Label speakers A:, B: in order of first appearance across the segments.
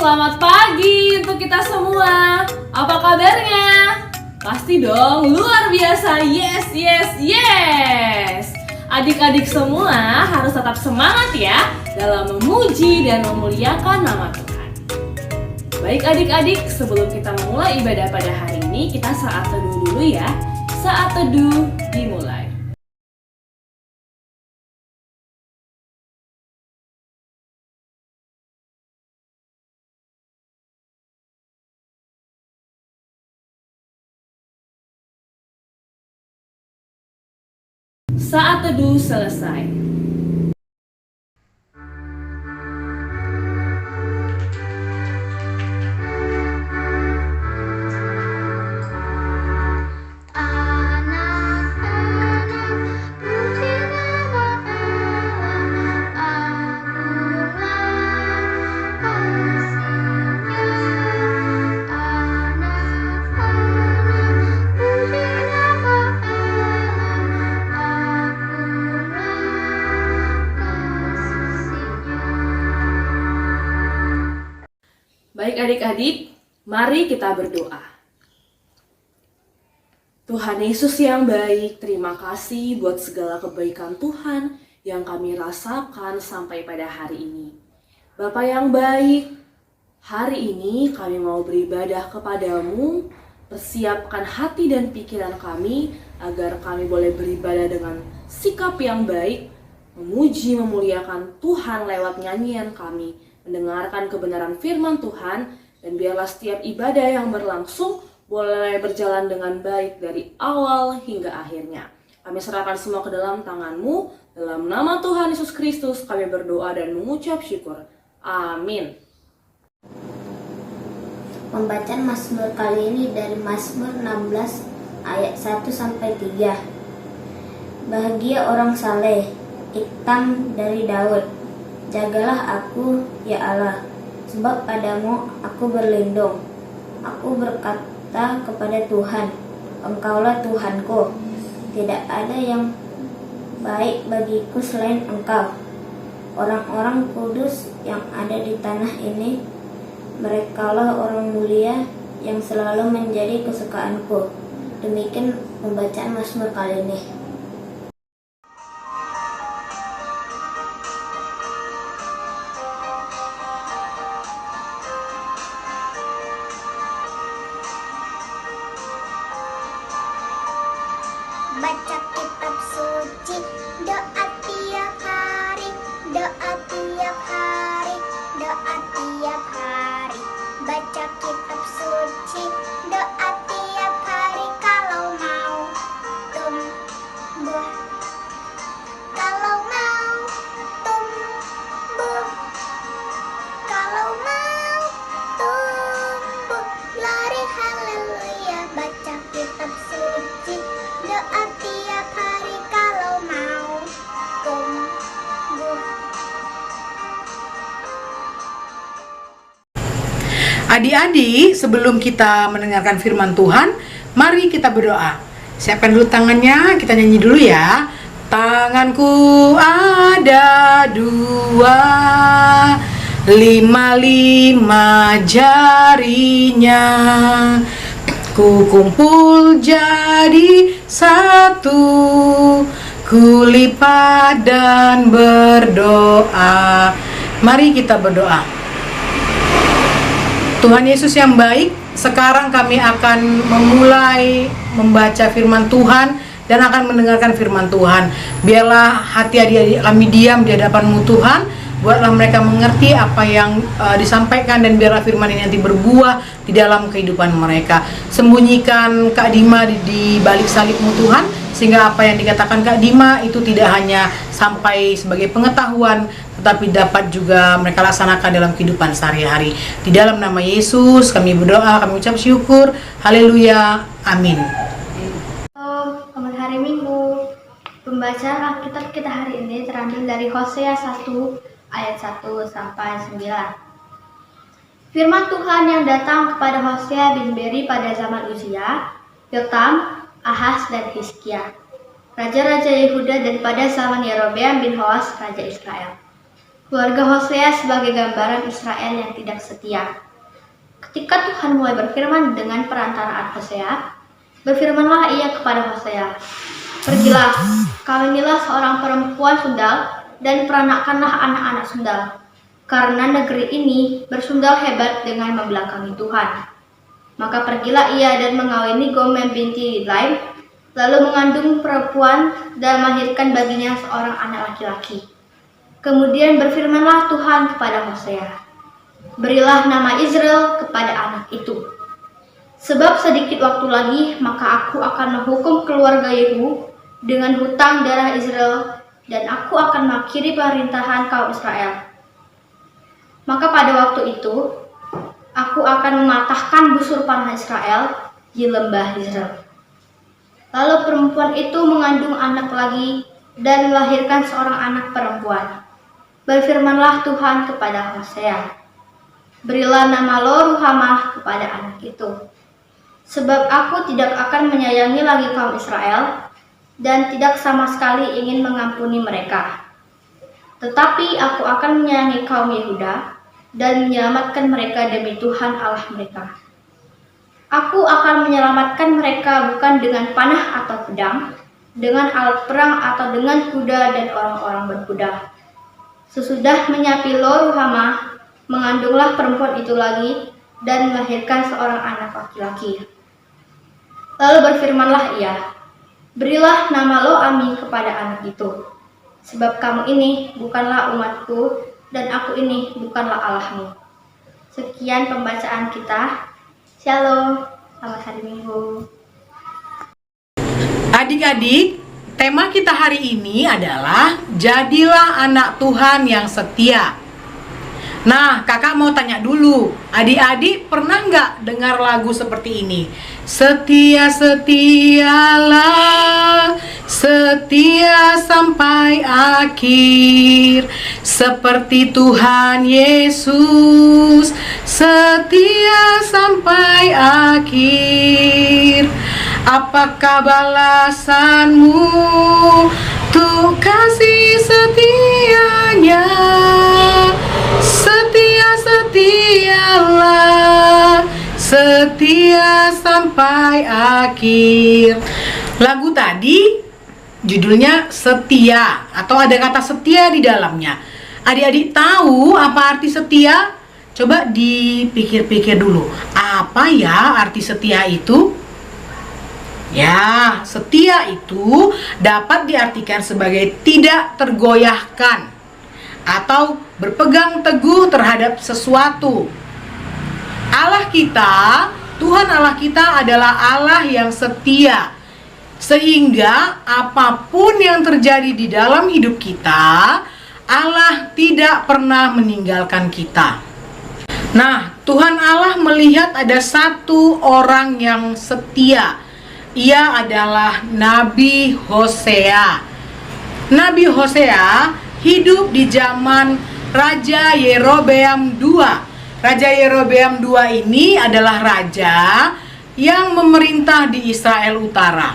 A: selamat pagi untuk kita semua. Apa kabarnya? Pasti dong, luar biasa. Yes, yes, yes. Adik-adik semua harus tetap semangat ya dalam memuji dan memuliakan nama Tuhan. Baik adik-adik, sebelum kita memulai ibadah pada hari ini, kita saat teduh dulu ya. Saat teduh dimulai. Saat teduh selesai. Baik adik-adik, mari kita berdoa. Tuhan Yesus yang baik, terima kasih buat segala kebaikan Tuhan yang kami rasakan sampai pada hari ini. Bapa yang baik, hari ini kami mau beribadah kepadamu, persiapkan hati dan pikiran kami agar kami boleh beribadah dengan sikap yang baik, memuji, memuliakan Tuhan lewat nyanyian kami, mendengarkan kebenaran firman Tuhan, dan biarlah setiap ibadah yang berlangsung boleh berjalan dengan baik dari awal hingga akhirnya. Kami serahkan semua ke dalam tangan-Mu, dalam nama Tuhan Yesus Kristus kami berdoa dan mengucap syukur. Amin.
B: Pembacaan Mazmur kali ini dari Mazmur 16 ayat 1-3. Bahagia orang saleh, iktam dari Daud. Jagalah aku, ya Allah, sebab padamu aku berlindung. Aku berkata kepada Tuhan, Engkaulah Tuhanku. Tidak ada yang baik bagiku selain Engkau. Orang-orang kudus yang ada di tanah ini, merekalah orang mulia yang selalu menjadi kesukaanku. Demikian pembacaan Mazmur kali ini.
C: Baca kitab suci, doa tiap hari, doa tiap hari, doa tiap hari. Baca kitab suci, doa tiap hari kalau mau tumbuh. Kalau mau tumbuh. Kalau mau tumbuh. Lari haleluya, baca kitab suci. Doa tiap hari kalau mau tumbuh.
D: Adik-adik, sebelum kita mendengarkan firman Tuhan, mari kita berdoa. Siapkan dulu tangannya, kita nyanyi dulu ya. Tanganku ada dua, lima jarinya. Ku kumpul jadi satu, ku lipat dan berdoa. Mari kita berdoa. Tuhan Yesus yang baik, sekarang kami akan memulai membaca firman Tuhan dan akan mendengarkan firman Tuhan. Biarlah hati adik-adik kami diam di hadapan-Mu Tuhan. Buatlah mereka mengerti apa yang disampaikan, dan biarlah firman ini nanti berbuah di dalam kehidupan mereka. Sembunyikan Kak Dima di balik salib-Mu Tuhan, sehingga apa yang dikatakan Kak Dima itu tidak hanya sampai sebagai pengetahuan, tetapi dapat juga mereka laksanakan dalam kehidupan sehari-hari. Di dalam nama Yesus kami berdoa, kami ucap syukur. Haleluya, amin.
E: Selamat hari Minggu. Pembacaan Alkitab kita hari ini terambil dari Hosea 1 ayat 1-9. Firman Tuhan yang datang kepada Hosea bin Beri pada zaman Uzia, Yotam, Ahaz, dan Hizkia, raja-raja Yehuda, dan pada zaman Yerobeam bin Hoas, raja Israel. Keluarga Hosea sebagai gambaran Israel yang tidak setia. Ketika Tuhan mulai berfirman dengan perantaraan Hosea, berfirmanlah ia kepada Hosea, "Pergilah, kawinilah seorang perempuan sundal dan peranakanlah anak-anak sundal, karena negeri ini bersundal hebat dengan membelakangi Tuhan." Maka pergilah ia dan mengawini Gomer binti Diblaim, lalu mengandung perempuan dan melahirkan baginya seorang anak laki-laki. Kemudian berfirmanlah Tuhan kepada Hosea, "Berilah nama Israel kepada anak itu. Sebab sedikit waktu lagi, maka aku akan menghukum keluarga Yehu dengan hutang darah Israel, dan aku akan mengakhiri pemerintahan kaum Israel. Maka pada waktu itu, aku akan mematahkan busur panah Israel di lembah Israel." Lalu perempuan itu mengandung anak lagi dan melahirkan seorang anak perempuan. Berfirmanlah Tuhan kepada Hosea, "Berilah nama Lo-ruhamah kepada anak itu. Sebab aku tidak akan menyayangi lagi kaum Israel, dan tidak sama sekali ingin mengampuni mereka. Tetapi aku akan menyayangi kaum Yehuda, dan menyelamatkan mereka demi Tuhan Allah mereka. Aku akan menyelamatkan mereka bukan dengan panah atau pedang, dengan alat perang atau dengan kuda dan orang-orang berkuda." Sesudah menyapi Lo-ruhamah, mengandunglah perempuan itu lagi dan melahirkan seorang anak laki-laki. Lalu berfirmanlah ia, "Berilah nama Lo-ami kepada anak itu, sebab kamu ini bukanlah umatku dan aku ini bukanlah Allahmu." Sekian pembacaan kita. Shalom, selamat hari Minggu.
D: Adik-adik, tema kita hari ini adalah jadilah anak Tuhan yang setia. Nah, kakak mau tanya dulu, adik-adik pernah nggak dengar lagu seperti ini? Setia, setialah, setia sampai akhir, seperti Tuhan Yesus, setia sampai akhir. Apakah balasanmu untuk kasih setianya? Setia, setialah, setia sampai akhir. Lagu tadi judulnya Setia, atau ada kata setia di dalamnya. Adik-adik tahu apa arti setia? Coba dipikir-pikir dulu. Apa ya arti setia itu? Ya, setia itu dapat diartikan sebagai tidak tergoyahkan atau berpegang teguh terhadap sesuatu. Allah kita, Tuhan Allah kita adalah Allah yang setia, sehingga apapun yang terjadi di dalam hidup kita, Allah tidak pernah meninggalkan kita. Nah, Tuhan Allah melihat ada satu orang yang setia. Ia adalah Nabi Hosea. Nabi Hosea hidup di zaman Raja Yerobeam II. Raja Yerobeam II ini adalah raja yang memerintah di Israel Utara.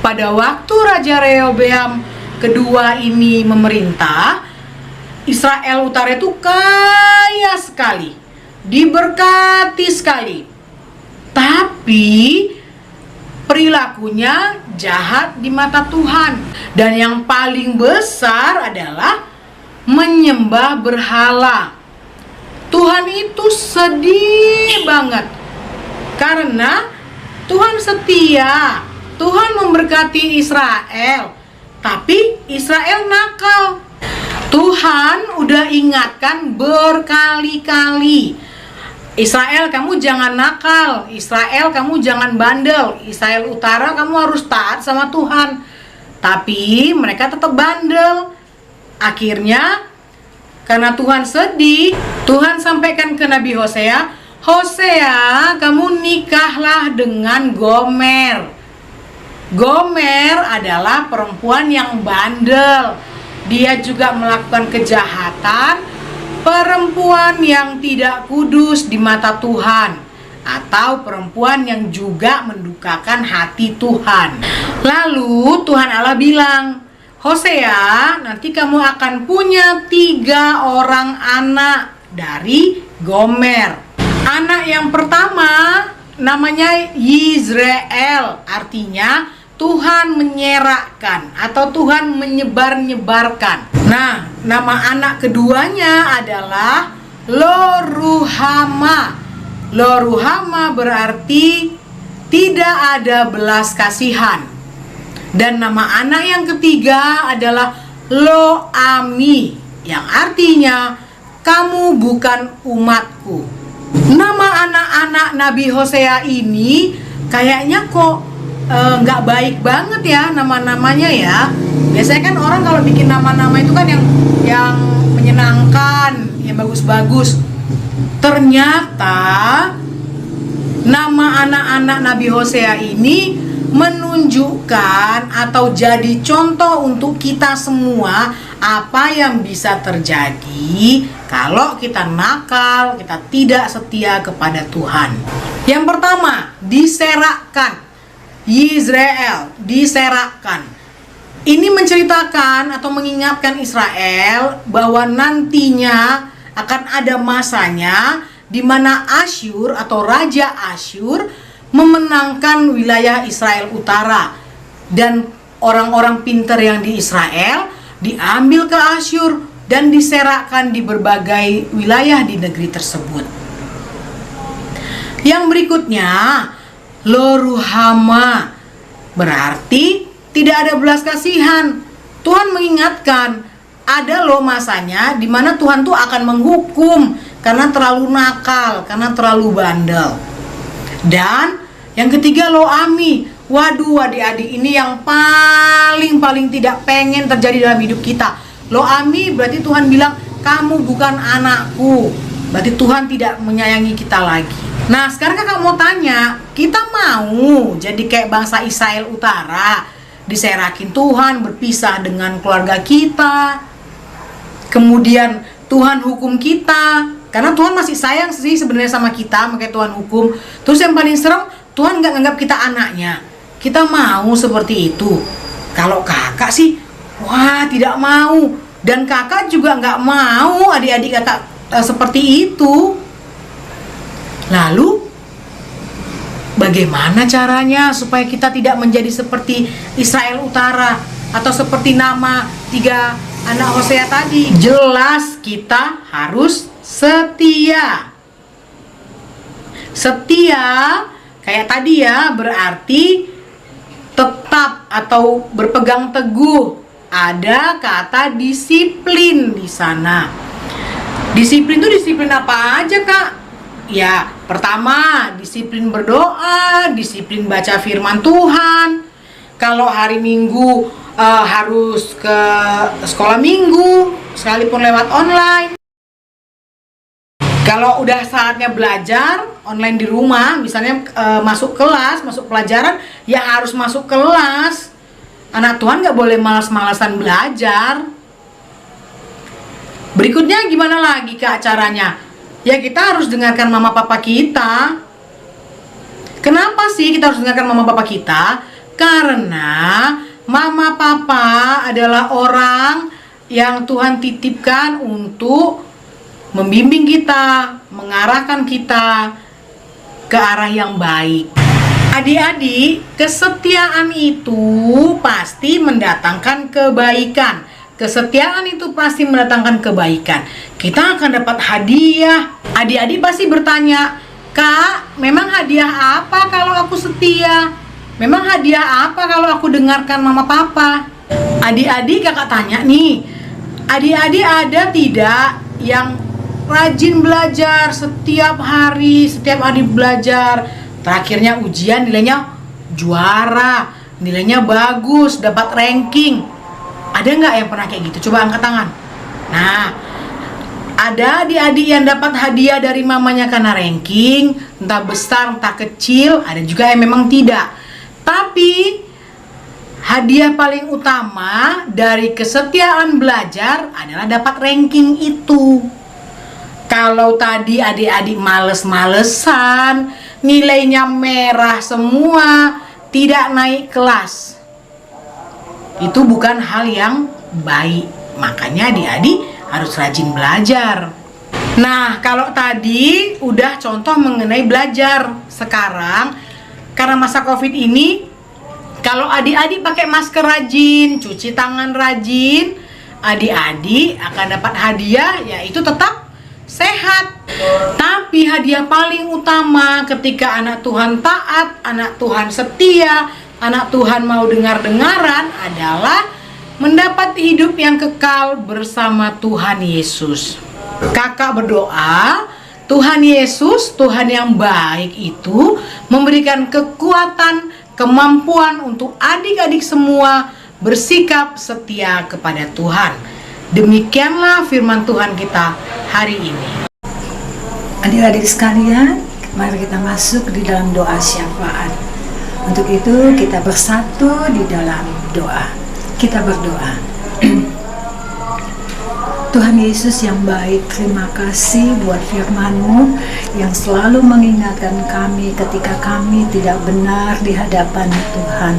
D: Pada waktu Raja Yerobeam kedua ini memerintah, Israel Utara itu kaya sekali, diberkati sekali. Tapi perilakunya jahat di mata Tuhan. Dan yang paling besar adalah menyembah berhala. Tuhan itu sedih banget karena Tuhan setia, Tuhan memberkati Israel, tapi Israel nakal. Tuhan udah ingatkan berkali-kali, Israel kamu jangan nakal, Israel kamu jangan bandel, Israel Utara kamu harus taat sama Tuhan. Tapi mereka tetap bandel. Akhirnya karena Tuhan sedih, Tuhan sampaikan ke Nabi Hosea, "Hosea, kamu nikahlah dengan Gomer." Gomer adalah perempuan yang bandel. Dia juga melakukan kejahatan, perempuan yang tidak kudus di mata Tuhan, atau perempuan yang juga mendukakan hati Tuhan. Lalu Tuhan Allah bilang, Hosea, nanti kamu akan punya 3 orang anak dari Gomer. Anak yang pertama namanya Yisrael, artinya Tuhan menyerahkan atau Tuhan menyebar-nyebarkan. Nah, nama anak keduanya adalah Lo-ruhama. Lo-ruhama berarti tidak ada belas kasihan. Dan nama anak yang ketiga adalah Lo-ami, yang artinya kamu bukan umatku. Nama anak-anak Nabi Hosea ini kayaknya kok nggak baik banget ya nama-namanya ya. Biasanya kan orang kalau bikin nama-nama itu kan yang menyenangkan, yang bagus-bagus. Ternyata nama anak-anak Nabi Hosea ini menunjukkan atau jadi contoh untuk kita semua apa yang bisa terjadi kalau kita nakal, kita tidak setia kepada Tuhan. Yang pertama, diserakkan. Yisrael, diserakkan. Ini menceritakan atau mengingatkan Israel bahwa nantinya akan ada masanya di mana Asyur atau Raja Asyur memenangkan wilayah Israel Utara, dan orang-orang pintar yang di Israel diambil ke Asyur dan diserakkan di berbagai wilayah di negeri tersebut. Yang berikutnya, Lo-ruhama, berarti tidak ada belas kasihan. Tuhan mengingatkan ada loh masanya di mana Tuhan tuh akan menghukum karena terlalu nakal, karena terlalu bandel. Dan yang ketiga, Lo-ami. Waduh, adik-adik, ini yang paling tidak pengen terjadi dalam hidup kita. Lo-ami berarti Tuhan bilang kamu bukan anakku. Berarti Tuhan tidak menyayangi kita lagi. Nah, sekarang kakak mau tanya, kita mau jadi kayak bangsa Israel Utara, diserakin Tuhan, berpisah dengan keluarga kita, kemudian Tuhan hukum kita, karena Tuhan masih sayang sih sebenarnya sama kita, makanya Tuhan hukum. Terus yang paling serem, Tuhan nggak nganggap kita anaknya. Kita mau seperti itu? Kalau kakak sih, wah tidak mau. Dan kakak juga nggak mau adik-adik kakak seperti itu. Lalu bagaimana caranya supaya kita tidak menjadi seperti Israel Utara atau seperti nama 3 anak Hosea tadi? Jelas kita harus setia. Setia kayak tadi ya, berarti tetap atau berpegang teguh. Ada kata disiplin di sana. Disiplin itu disiplin apa aja, Kak? Ya, pertama, disiplin berdoa, disiplin baca firman Tuhan. Kalau hari Minggu harus ke sekolah Minggu, sekalipun lewat online. Kalau udah saatnya belajar online di rumah, misalnya masuk kelas, masuk pelajaran, ya harus masuk kelas. Anak Tuhan gak boleh malas-malasan belajar. Berikutnya gimana lagi, Kak, caranya? Ya kita harus dengarkan mama papa kita. Kenapa sih kita harus dengarkan mama papa kita? Karena mama papa adalah orang yang Tuhan titipkan untuk membimbing kita, mengarahkan kita ke arah yang baik. Adik-adik, kesetiaan itu pasti mendatangkan kebaikan. Kesetiaan itu pasti mendatangkan kebaikan. Kita akan dapat hadiah. Adik-adik pasti bertanya, Kak, memang hadiah apa kalau aku setia? Memang hadiah apa kalau aku dengarkan mama papa? Adik-adik kakak tanya nih, adik-adik ada tidak yang rajin belajar setiap hari belajar, terakhirnya ujian nilainya juara, nilainya bagus, dapat ranking? Ada nggak yang pernah kayak gitu? Coba angkat tangan. Nah, ada adik-adik yang dapat hadiah dari mamanya karena ranking, entah besar entah kecil. Ada juga yang memang tidak. Tapi hadiah paling utama dari kesetiaan belajar adalah dapat ranking itu. Kalau tadi adik-adik males-malesan, nilainya merah semua, tidak naik kelas, itu bukan hal yang baik. Makanya adik-adik harus rajin belajar. Nah, kalau tadi udah contoh mengenai belajar. Sekarang karena masa Covid ini, kalau adik-adik pakai masker rajin, cuci tangan rajin, adik-adik akan dapat hadiah, yaitu tetap sehat. Tapi hadiah paling utama ketika anak Tuhan taat, anak Tuhan setia, anak Tuhan mau dengar-dengaran adalah mendapat hidup yang kekal bersama Tuhan Yesus. Kakak berdoa, Tuhan Yesus, Tuhan yang baik itu memberikan kekuatan, kemampuan untuk adik-adik semua bersikap setia kepada Tuhan. Demikianlah firman Tuhan kita hari ini.
F: Adik-adik sekalian, mari kita masuk di dalam doa syafaat. Untuk itu kita bersatu di dalam doa. Kita berdoa. Tuhan Yesus yang baik, terima kasih buat firman-Mu yang selalu mengingatkan kami ketika kami tidak benar di hadapan Tuhan.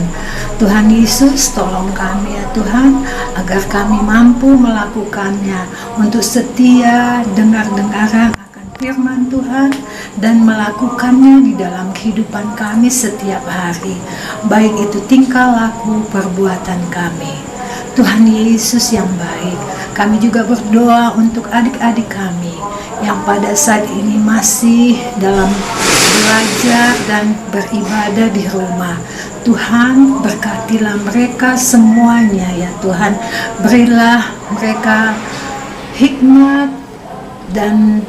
F: Tuhan Yesus, tolong kami ya Tuhan, agar kami mampu melakukannya untuk setia dengar-dengaran akan firman Tuhan dan melakukannya di dalam kehidupan kami setiap hari, baik itu tingkah laku perbuatan kami. Tuhan Yesus yang baik, kami juga berdoa untuk adik-adik kami yang pada saat ini masih dalam belajar dan beribadah di rumah. Tuhan, berkatilah mereka semuanya ya Tuhan. Berilah mereka hikmat dan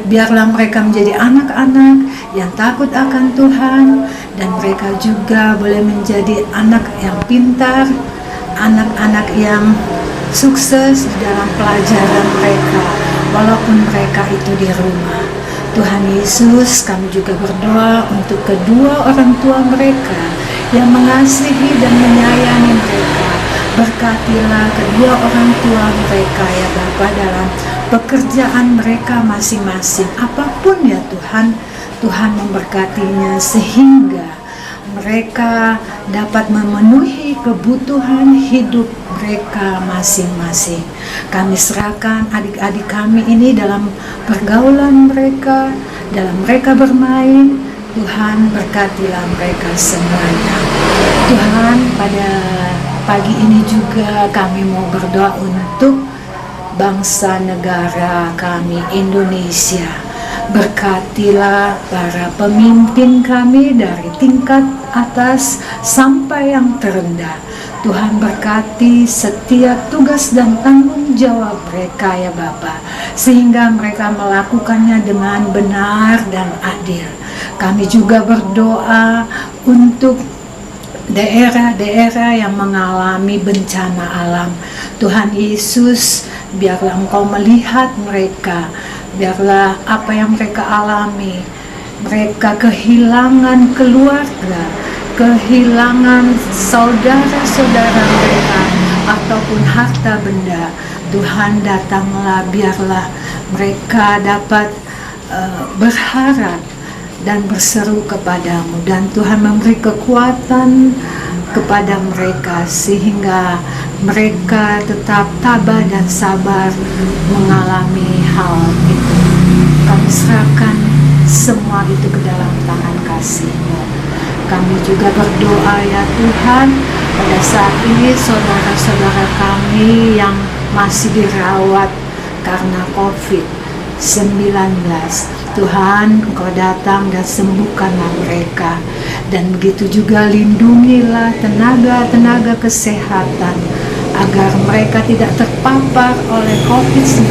F: biarlah mereka menjadi anak-anak yang takut akan Tuhan, dan mereka juga boleh menjadi anak yang pintar, anak-anak yang sukses di dalam pelajaran mereka walaupun mereka itu di rumah. Tuhan Yesus, kami juga berdoa untuk kedua orang tua mereka yang mengasihi dan menyayangi mereka. Berkatilah kedua orang tua mereka ya Bapa dalam pekerjaan mereka masing-masing, apapun ya Tuhan. Tuhan memberkatinya sehingga mereka dapat memenuhi kebutuhan hidup mereka masing-masing. Kami serahkan adik-adik kami ini dalam pergaulan mereka, dalam mereka bermain. Tuhan, berkatilah mereka semuanya. Tuhan, pada pagi ini juga kami mau berdoa untuk bangsa negara kami Indonesia. Berkatilah para pemimpin kami dari tingkat atas sampai yang terendah. Tuhan, berkati setiap tugas dan tanggung jawab mereka ya Bapa, sehingga mereka melakukannya dengan benar dan adil. Kami juga berdoa untuk daerah-daerah yang mengalami bencana alam. Tuhan Yesus, biarlah Engkau melihat mereka, biarlah apa yang mereka alami, mereka kehilangan keluarga, kehilangan saudara-saudara mereka, ataupun harta benda. Tuhan, datanglah, biarlah mereka dapat berharap dan berseru kepadamu, dan Tuhan memberi kekuatan kepada mereka sehingga mereka tetap tabah dan sabar mengalami hal itu. Kami serahkan semua itu ke dalam tangan kasih-Mu. Kami juga berdoa ya Tuhan, pada saat ini saudara-saudara kami yang masih dirawat karena COVID-19, Tuhan, Engkau datang dan sembuhkanlah mereka. Dan begitu juga lindungilah tenaga-tenaga kesehatan agar mereka tidak terpapar oleh COVID-19.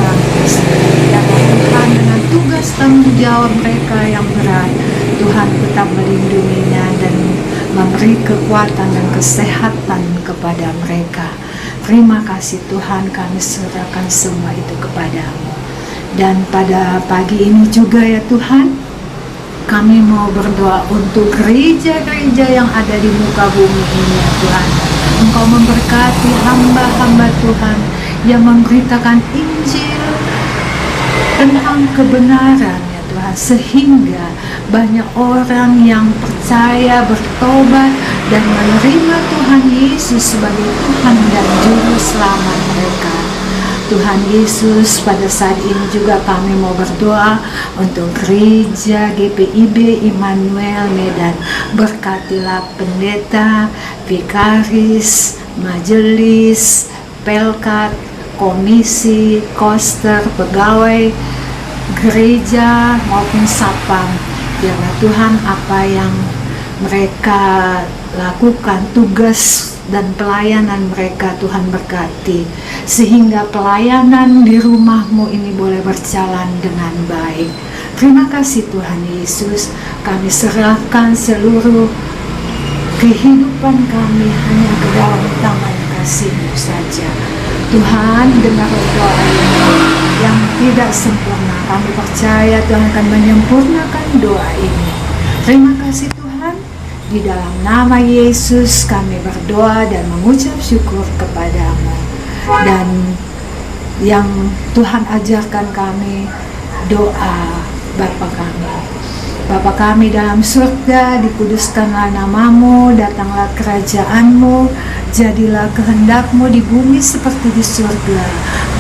F: Ya Tuhan, dengan tugas tanggung jawab mereka yang berat, Tuhan tetap melindunginya dan memberi kekuatan dan kesehatan kepada mereka. Terima kasih Tuhan, kami serahkan semua itu kepadamu. Dan pada pagi ini juga ya Tuhan, kami mau berdoa untuk gereja-gereja yang ada di muka bumi ini ya Tuhan. Engkau memberkati hamba-hamba Tuhan yang memberitakan Injil tentang kebenaran ya Tuhan, sehingga banyak orang yang percaya, bertobat, dan menerima Tuhan Yesus sebagai Tuhan dan Juru Selamat mereka. Tuhan Yesus, pada saat ini juga kami mau berdoa untuk gereja GPIB Immanuel Medan. Berkatilah pendeta, vikaris, majelis, pelkat, komisi, koster, pegawai gereja maupun sapam. Biarlah Tuhan apa yang mereka lakukan, tugas dan pelayanan mereka, Tuhan berkati, sehingga pelayanan di rumah-Mu ini boleh berjalan dengan baik. Terima kasih Tuhan Yesus, kami serahkan seluruh kehidupan kami hanya ke dalam tangan kasih-Mu saja. Tuhan, dengar doa yang tidak sempurna, kami percaya Tuhan akan menyempurnakan doa ini. Terima kasih Tuhan. Di dalam nama Yesus kami berdoa dan mengucap syukur kepadamu. Dan yang Tuhan ajarkan kami, doa Bapa kami. Bapa kami dalam surga, dikuduskanlah namamu, datanglah kerajaanmu, jadilah kehendak-Mu di bumi seperti di surga.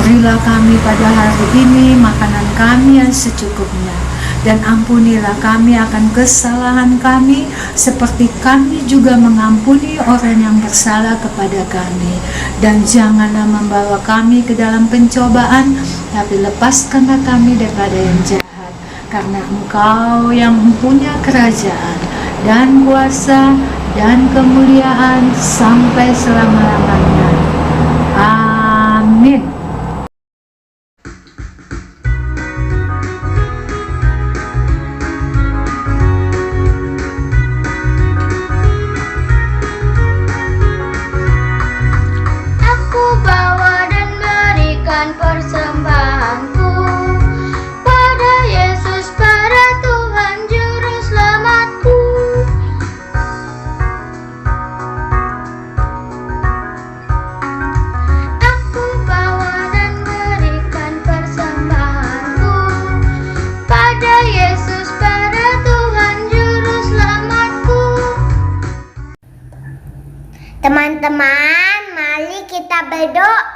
F: Berilah kami pada hari ini makanan kami yang secukupnya, dan ampunilah kami akan kesalahan kami, seperti kami juga mengampuni orang yang bersalah kepada kami. Dan janganlah membawa kami ke dalam pencobaan, tapi lepaskanlah kami daripada yang jahat. Karena Engkau yang mempunyai kerajaan dan kuasa dan kemuliaan sampai selama-lamanya. Amin.
C: Aku bawa dan berikan persembahanku pada Yesus, pada Tuhan Juru Selamatku. Aku bawa dan berikan persembahanku pada Yesus, pada Tuhan Juru Selamatku. Teman-teman, mari kita berdoa.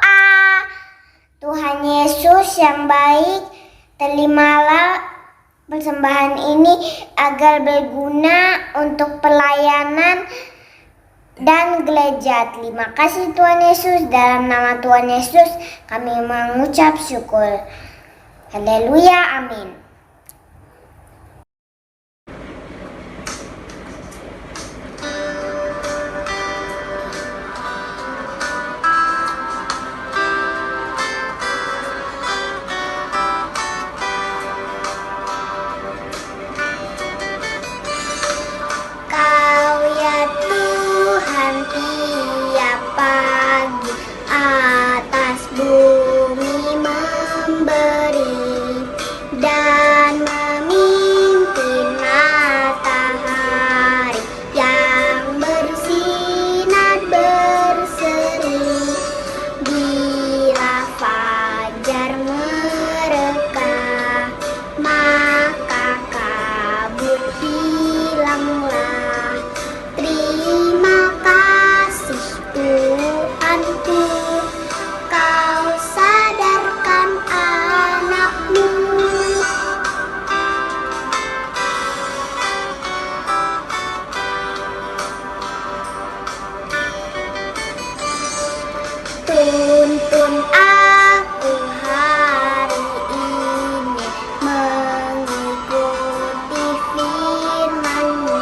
C: Tuhan Yesus yang baik, terimalah persembahan ini agar berguna untuk pelayanan dan gereja. Terima kasih Tuhan Yesus, dalam nama Tuhan Yesus kami mengucap syukur. Haleluya, amin. Kau ya Tuhan tiap pagi atas bumi memberi dan memimpin matahari yang bersinar berseri. Bila fajar mereka, maka kabut hilanglah. Terima kasih Tuhanku, Kau sadarkan anak-Mu. Tuntun aku hari ini mengikuti firman-Mu,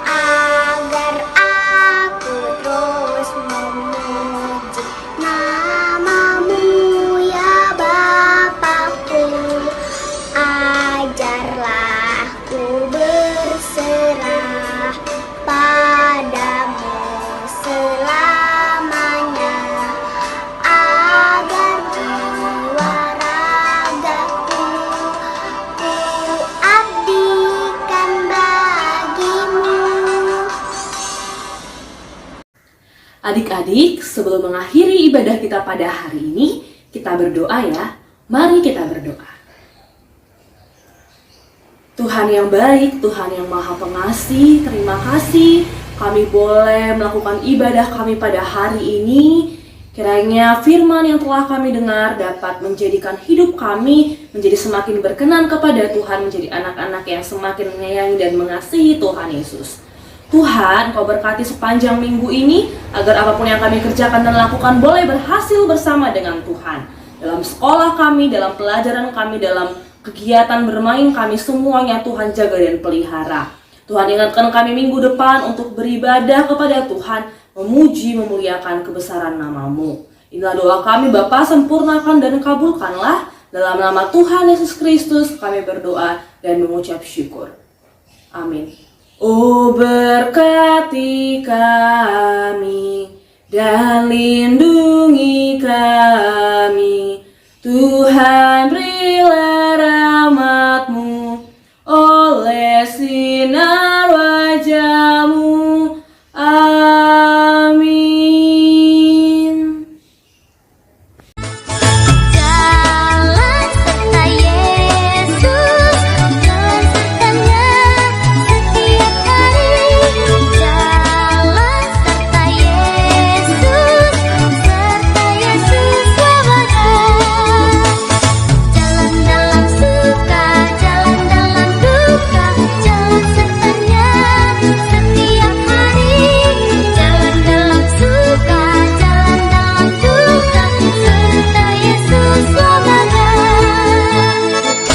C: agar aku terus memuji nama-Mu ya Bapakku. Ajarlah ku berserah padamu selamanya, agar jiwa ragaku ku abdikan bagi-Mu.
A: Adik-adik, sebelum mengakhiri ibadah kita pada hari ini, kita berdoa ya. Mari kita berdoa. Tuhan yang baik, Tuhan yang maha pengasih, terima kasih kami boleh melakukan ibadah kami pada hari ini. Kiranya firman yang telah kami dengar dapat menjadikan hidup kami menjadi semakin berkenan kepada Tuhan, menjadi anak-anak yang semakin menyayangi dan mengasihi Tuhan Yesus. Tuhan, Kau berkati sepanjang minggu ini, agar apapun yang kami kerjakan dan lakukan boleh berhasil bersama dengan Tuhan. Dalam sekolah kami, dalam pelajaran kami, dalam kegiatan bermain kami, semuanya Tuhan jaga dan pelihara. Tuhan, ingatkan kami minggu depan untuk beribadah kepada Tuhan, memuji, memuliakan kebesaran nama-Mu. Inilah doa kami Bapa, sempurnakan dan kabulkanlah. Dalam nama Tuhan Yesus Kristus kami berdoa dan mengucap syukur. Amin. Oh, berkati kami dan lindungi kami, Tuhan, berilah rahmat